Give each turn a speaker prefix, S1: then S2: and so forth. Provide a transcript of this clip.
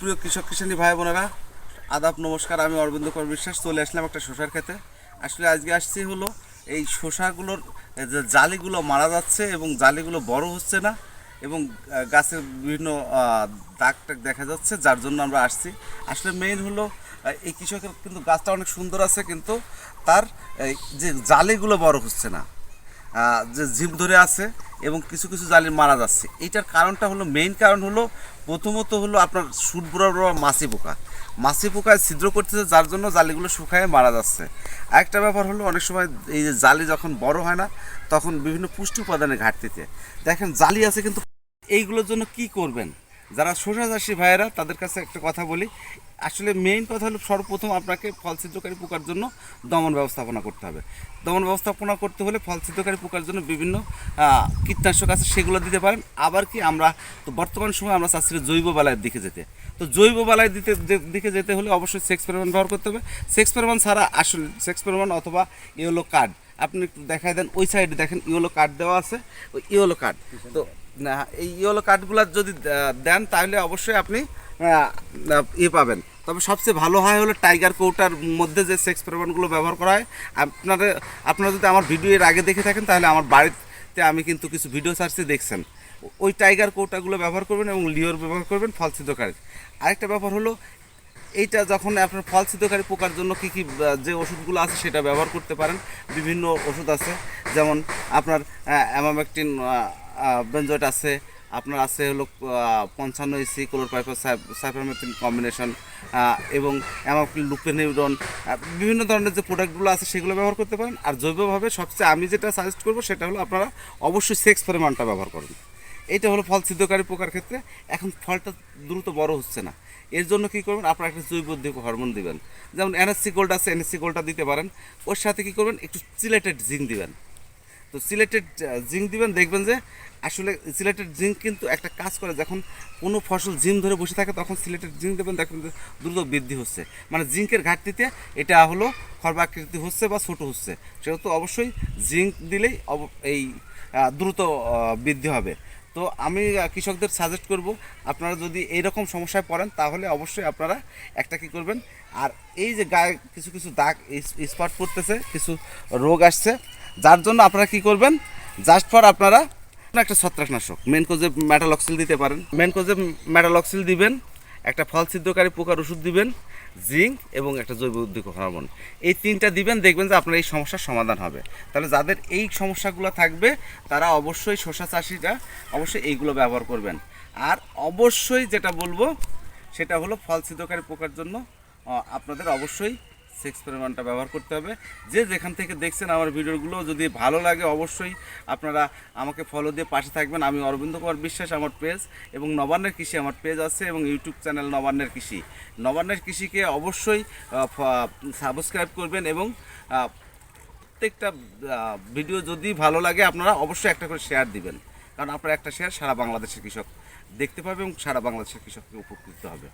S1: সুপ্রিয় কৃষক কিষানী ভাই বোনেরা, আদাব নমস্কার। আমি অরবিন্দ কর বিশ্বাস চলে আসলাম একটা শসার খেতে। আসলে আজকে আসছি হলো এই শসাগুলোর যে জালিগুলো মারা যাচ্ছে এবং জালিগুলো বড় হচ্ছে না এবং গাছের বিভিন্ন দাগ টাগ দেখা যাচ্ছে, যার জন্য আমরা আসছি। আসলে মেইন হলো এই কৃষকের কিন্তু গাছটা অনেক সুন্দর আছে, কিন্তু তার এই যে জালিগুলো বড় হচ্ছে না, যে জিম ধরে আছে এবং কিছু কিছু জালি মারা যাচ্ছে। এইটার কারণটা হলো, মেইন কারণ হলো প্রথমত হলো আপনার সুট বরাবর মাছি পোকা। মাছি পোকায় ছিদ্র করতেছে, যার জন্য জালিগুলো শুকায় মারা যাচ্ছে। আরেকটা ব্যাপার হলো, অনেক সময় এই যে জালি যখন বড় হয় না, তখন বিভিন্ন পুষ্টি উপাদানের ঘাটতিতে দেখেন জালি আছে। কিন্তু এইগুলোর জন্য কি করবেন? যারা শসা চাষি ভাইয়েরা, তাদের কাছে একটা কথা বলি। আসলে মেইন কথা হলো, সর্বপ্রথম আপনাকে ফল ছিদ্রকারী পোকার জন্য দমন ব্যবস্থাপনা করতে হবে। দমন ব্যবস্থাপনা করতে হলে ফল ছিদ্রকারী পোকার জন্য বিভিন্ন কীটনাশক আছে, সেগুলো দিতে পারেন। আবার কি, আমরা তো বর্তমান সময় আমরা চাচ্ছি জৈব বালাইয়ের দিকে যেতে। তো জৈব বালাই দিকে যেতে হলে অবশ্যই সেক্স ফেরোমন ব্যবহার করতে হবে। সেক্স ফেরোমন ছাড়া আসলে সেক্স ফেরোমন অথবা ইয়েলো কার্ড, আপনি একটু দেখাই দেন, ওই সাইডে দেখেন ইয়েলো কার্ড দেওয়া আছে, ওই ইয়েলো কার্ড। তো এই ইয়েলো কার্ডগুলো যদি দেন, তাহলে অবশ্যই আপনি পাবেন। তবে সবচেয়ে ভালো হয় হলো টাইগার কৌটার মধ্যে যে সেক্স ফেরোমনগুলো ব্যবহার করা হয়। আপনারা যদি আমার ভিডিও এর আগে দেখে থাকেন, তাহলে আমার বাড়িতে আমি কিন্তু কিছু ভিডিও সার্চে দেখছেন। ওই টাইগার কৌটাগুলো ব্যবহার করবেন এবং লিওর ব্যবহার করবেন ফল ছিদ্রকারী। আরেকটা ব্যাপার হলো, এইটা যখন আপনার ফল ছিদ্রকারী পোকার জন্য কী কী যে ওষুধগুলো আছে সেটা ব্যবহার করতে পারেন। বিভিন্ন ওষুধ আছে, যেমন আপনার অ্যামামেকটিন বেনজয়েট আছে, আপনার আছে হলো 55 ইসি ক্লোরপাইফাস সাইফারমেথ্রিন কম্বিনেশন এবং অ্যামাক্রিল লুপেনিউরন, বিভিন্ন ধরনের যে প্রোডাক্টগুলো আছে সেগুলো ব্যবহার করতে পারেন। আর জৈবভাবে সবচেয়ে আমি যেটা সাজেস্ট করবো, সেটা হলো আপনারা অবশ্যই সেক্স ফেরোমনটা ব্যবহার করবেন। এইটা হলো ফল ছিদ্রকারী পোকার ক্ষেত্রে। এখন ফলটা দ্রুত বড় হচ্ছে না, এর জন্য কী করবেন, আপনারা একটা জৈব হরমোন দিবেন। যেমন এনএসসি গোল্ড আছে, এনএসসি গোল্ডটা দিতে পারেন। ওর সাথে কী করবেন, একটু সিলেটেড জিঙ্ক দিবেন। তো সিলেটেড জিঙ্ক দিবেন, দেখবেন যে আসলে সিলেটেড জিঙ্ক কিন্তু একটা কাজ করে, যখন কোনো ফসল জিম ধরে বসে থাকে, তখন সিলেটেড জিঙ্ক দেবেন, দেখবেন যে দ্রুত বৃদ্ধি হচ্ছে। মানে জিঙ্কের ঘাটতিতে এটা হলো খর্বাকৃতি হচ্ছে বা ছোটো হচ্ছে, সেহেতু অবশ্যই জিঙ্ক দিলেই এই দ্রুত বৃদ্ধি হবে। তো আমি কৃষকদের সাজেস্ট করব, আপনারা যদি এইরকম সমস্যায় পড়েন, তাহলে অবশ্যই আপনারা একটা কী করবেন, আর এই যে গায়ে কিছু কিছু দাগ স্পট পড়তেছে, কিছু রোগ আসছে, যার জন্য আপনারা কি করবেন, জাস্ট ফর আপনারা একটা ছত্রাকনাশক মেনকোজেব ম্যাটালক্সিল দিতে পারেন। মেনকোজেব ম্যাটালক্সিল দিবেন, একটা ফল ছিদ্রকারী পোকার ওষুধ দিবেন, জিঙ্ক এবং একটা জৈব উদ্ভিদ হরমোন। এই তিনটা দিবেন, দেখবেন যে আপনার এই সমস্যার সমাধান হবে। তাহলে যাদের এই সমস্যাগুলো থাকবে, তারা অবশ্যই শসা চাষিরা অবশ্যই এইগুলো ব্যবহার করবেন। আর অবশ্যই যেটা বলবো, সেটা হলো ফল ছিদ্রকারী পোকার জন্য আপনাদের অবশ্যই সেক্স ফেরোমনটা ব্যবহার করতে হবে। যে যেখান থেকে দেখছেন আমার ভিডিওগুলো, যদি ভালো লাগে অবশ্যই আপনারা আমাকে ফলো দিয়ে পাশে থাকবেন। আমি অরবিন্দ কুমার বিশ্বাস আমার পেজ, এবং নবান্নের কৃষি আমার পেজ আছে, এবং ইউটিউব চ্যানেল নবান্নের কৃষি। নবান্নের কৃষিকে অবশ্যই সাবস্ক্রাইব করবেন, এবং প্রত্যেকটা ভিডিও যদি ভালো লাগে, আপনারা অবশ্যই একটা করে শেয়ার দিবেন। কারণ আপনার একটা শেয়ার সারা বাংলাদেশের কৃষক দেখতে পাবে এবং সারা বাংলাদেশের কৃষককে উপকৃত হবে।